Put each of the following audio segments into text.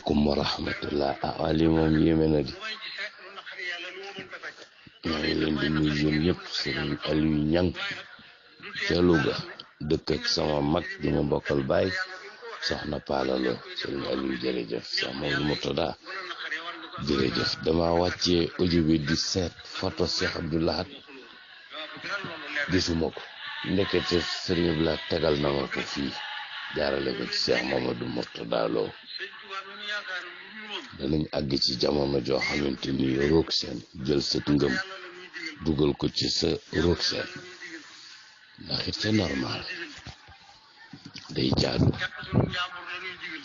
aleykum wa rahmatullah. Ali moom yéeme na di maa ngi leen di nuyu yéen ñëpp. Sëriñ Aliou Ñang ca Louga dëkk ak sama mag di ma bokkal baay soxna Paalaloo. Sëriñ Aliou jërëjëf Cheikh Mamadou Murtada jërëjëf. dama wàccee audio bi di seet photo Cheikh Abdou Lahad gisuma ko, ndekete Sëriñ Abdou Lahad tegal na ma ko fii jaarale ko ci Cheikh Mamadou Murtada Lo. danañ àgg ci jamono joo xamante ni roog seen jël sa ngëm dugal ko ci sa roog seen, ndax it c'est normal, day jaadu,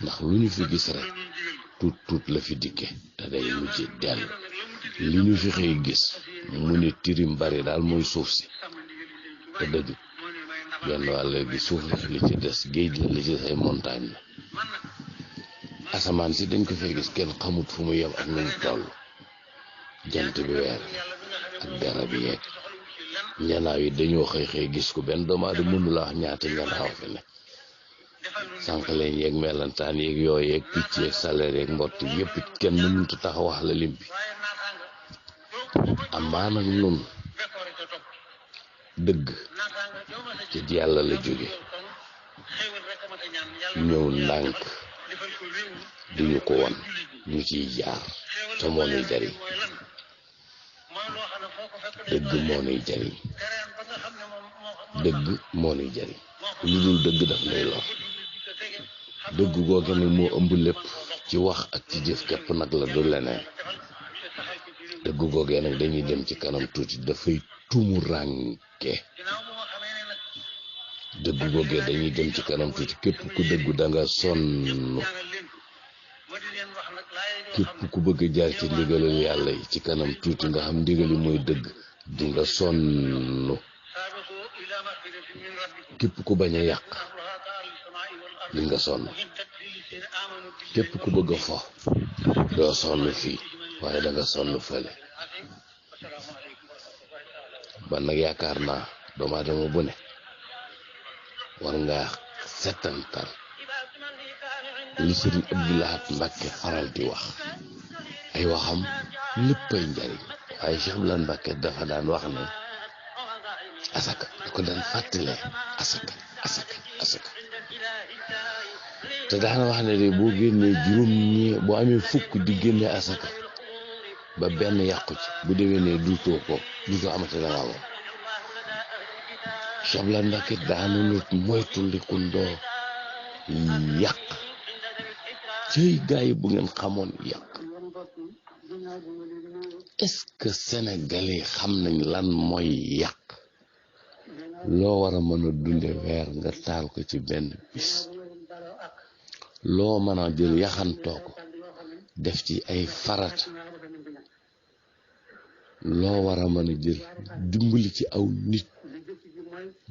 ndax lu ñu fi gis rek tuut la fi dikke te day mujj dell. li ñu fi xëy gis mu ne tirim bari daal mooy suuf si te dëgg genn wàll gi suuf la, li ci des géej la, li ci des ay montagne la. asamaan si dañ ko fay gis kenn xamut fu mu yem ak nu mu toll, jant bi, weer ak garab yi yeeg ñanaaw yi dañoo xëy gis ko. benn doomu aadama mënu la wax ñaata ñanaaw fi ne. sànq leen yeeg melantaan yeeg yooyu yeeg picc yeeg salaire yeeg mbott yëpp kenn mënut a tax wax la lim bi. amaa nag nun dëgg ci yàlla la jóge, ñëw ndànk duñu ko won, ñu ciy jaar te moo nuy jariñ. dëgg moo nuy jariñ, dëgg moo nuy jariñ. lu dul dëgg daf lay lor. dëgg googu nag moo ëmb lépp ci wax ak ci jëf képp nag la, du leneen. dëgg googee nag dañuy dem ci kanam tuuti dafay tumuranke. dëgg googee dañuy dem ci kanam tuuti képp ku dëggu da nga sonn. képp ku bëgg a jaar ci ndigalal yàlla yi ci kanam tuuti nga xam ndigali mooy dëgg di nga sonn. képp ku bañ a yàq di nga sonn. képp ku bëgg a fo doo sonn fii waaye da nga sonn fële. ba nag yaakaar naa doomu aadama bu ne war nga setantal li Sëriñ Abdou Lahad Mbacké faral di wax. ay waxam léppay njariñ, waaye Cheikh Abdou Lahad Mbacké dafa daan wax ne asaka, da ko daan fàttale asaka te daana wax ne de boo génnee juróom ñi boo amee fukk di génne asaka ba benn yàqu ci, bu déwénee duutoo amate da nga moom. Cheikh Abdou Lahad Mbacké daanu nit moytu ndikundoo yàq. cëy gaa yi bu ngeen xamoon yàq. est-ce que sénégalais xam nañ lan mooy yàq? loo war a mën a dunde weer nga taal ko ci benn bis, loo mën a jël yaxantoo ko def ci ay farata, loo war a mën a jël dimbali ci aw nit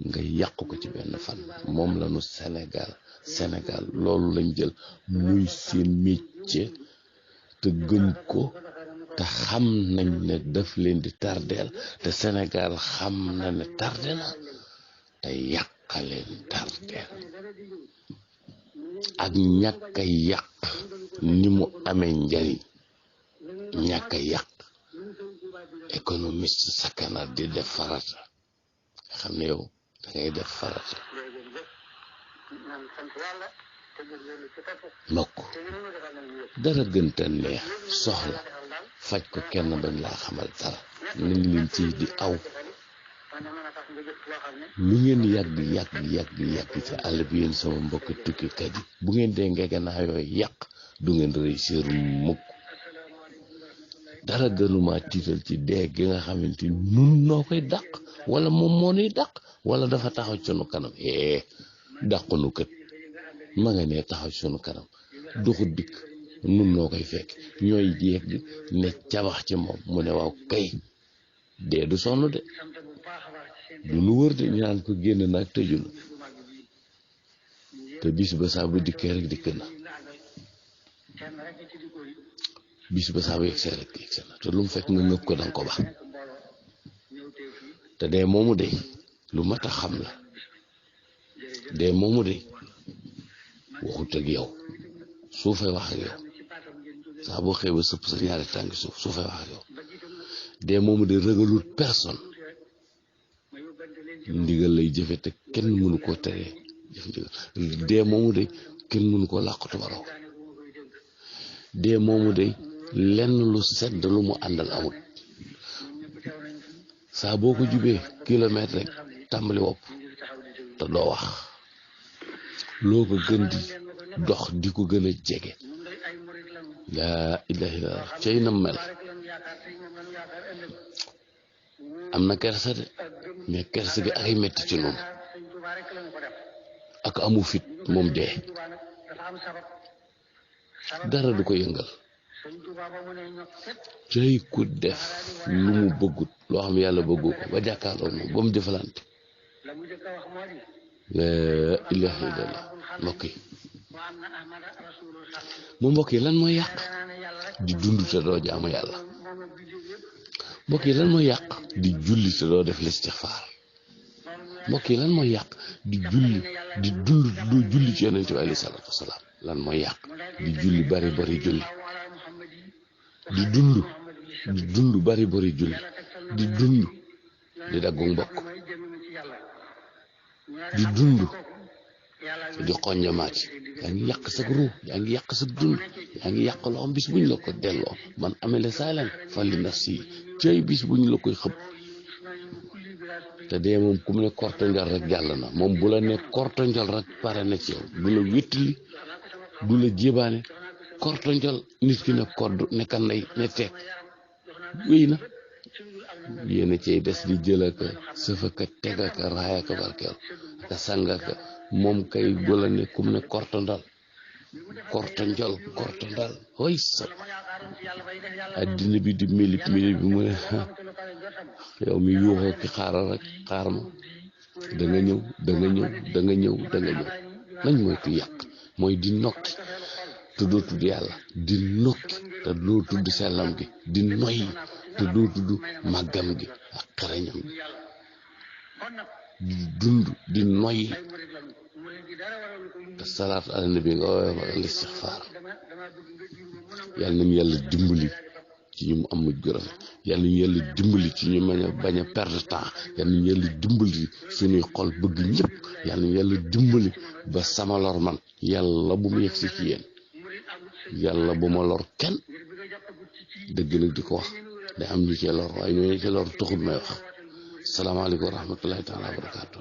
nga yàq ko ci benn fan. moom lañu Sénégal loolu lañ jël muy seen métier te gëm ko, te xam nañ ne daf leen di tardeel, te Sénégal xam na ne tardé na, te yàqaleen tardeel. ak ñàkk a yàq ni mu amee njariñ, ñàkk a yàq économiste sakana di def farata, xam ne yow da ngay def farata. mbokk dara gënta neex soxla faj ko kenn bañ laa xamal dara. nañ leen ci di aw. lu ngeen yàgg ci àll bi yéen sama mbokk tukkikat yi, bu ngeen dee ngegenaa yooyu yàq du ngeen réussir mukk. dara gënuma tiital ci dee gi nga xamante ni nun noo koy dàq, wala moom moo nuy dàq, wala dafa taxaw sunu kanam. dàqunu kët ma nga ne taxaw sunu kanam, doxu dikk nun noo koy fekk, ñooy yegg ne cabax ci moom mu ne waaw kay. dee du sonn de, du nu wër de, ñu naan ko génn naag tëju na, te bis ba saa bu dikkee rek dikk na. bis ba saa bu yegsee rek yegsi na, te lu mu fekk nga ngëpp ko danga ko baax. te dee moomu de lu mat a xam la. dee moomu de waxut ak yow, suufay wax ak yow, saa boo xëy ba sëpp sa ñaari tànk su fay wax yow dee moomu de ragalul personne ndigal lay jëfe te kenn mënu koo teree jëf ndigal dee moomu de kenn mënu koo làqatu ba raw dee moomu de lenn lu sedd lu mu àndal amut saa boo ko jubee kilomètre rek tàmbali wopp te doo wax loo ko gën di dox di ko gën a jege laa ilaha illallah cey na mel am na kersa de mais kersa gi ay metti ci noonu ak amu fit moom dee dara du ko yëngal cey ku def lu mu bëggut loo xam yàlla bëggu ko ba jàkkaarloo moom ba mu jëfalante laa ilaha illallah mbokk yi mu mbokk yi lan mooy yàq di dund te doo jaamu yàlla mbokk yi lan mooy yàq di julli te doo def listixfaar mbokk yi lan mooy yàq di julli di dund te doo julli ci yonent bi alayhi salaatu wasalaam lan mooy yàq di julli bari julli di dund bari julli di dund di daggu mbokk di dund di xonjamaat yaa ngi yàq sa ruu yaa ngi yàq sa dund yaa ngi yàq loo xam bis buñ la ko delloo man amele saalan fali nafsi cey bis buñ la koy xëpp te dee moom ku mu ne kortonjol rek jàll na moom bu la ne kortonjol rek pare na ci yow du la wéttali du la jébaane kortonjol nit ki ne kodd ne kan lay ne teg wéy na yéena cey des di jëlaka sëfaka tegaka raayaka barkeel aka sàngaka moom kay bu la ne kum ne kortonjol hoy sa addina bi di milip bi mu ne yow mi yuuxoo ki xaaral rek xaar ma da nga ñëw nañ mooy tu yàq mooy di nokki te doo tudd yàlla di nokki te doo tudd sellam gi di noyyi te doo tudd màggam gi ak xarañam gi di dund di noyyi te salaatu ala nabi nga woowee listixfaar yàlla nañu yàlla dimbali ci ñu am mujj gu rafet yàlla nañu yàlla dimbali ci ñu bañ a perdre temps yàlla nañu yàlla dimbali suñuy xol bëgg ñëpp yàlla nañu yàlla dimbali ba sama lor man yàlla bu mu yegsi ci yéen yàlla bu ma lor kenn dëgg nag di ko wax day am ñu cee lor waaye ñooñu ci lor taxul may wax salaamaaleykum wa rahmatullahi taala wa barakaatu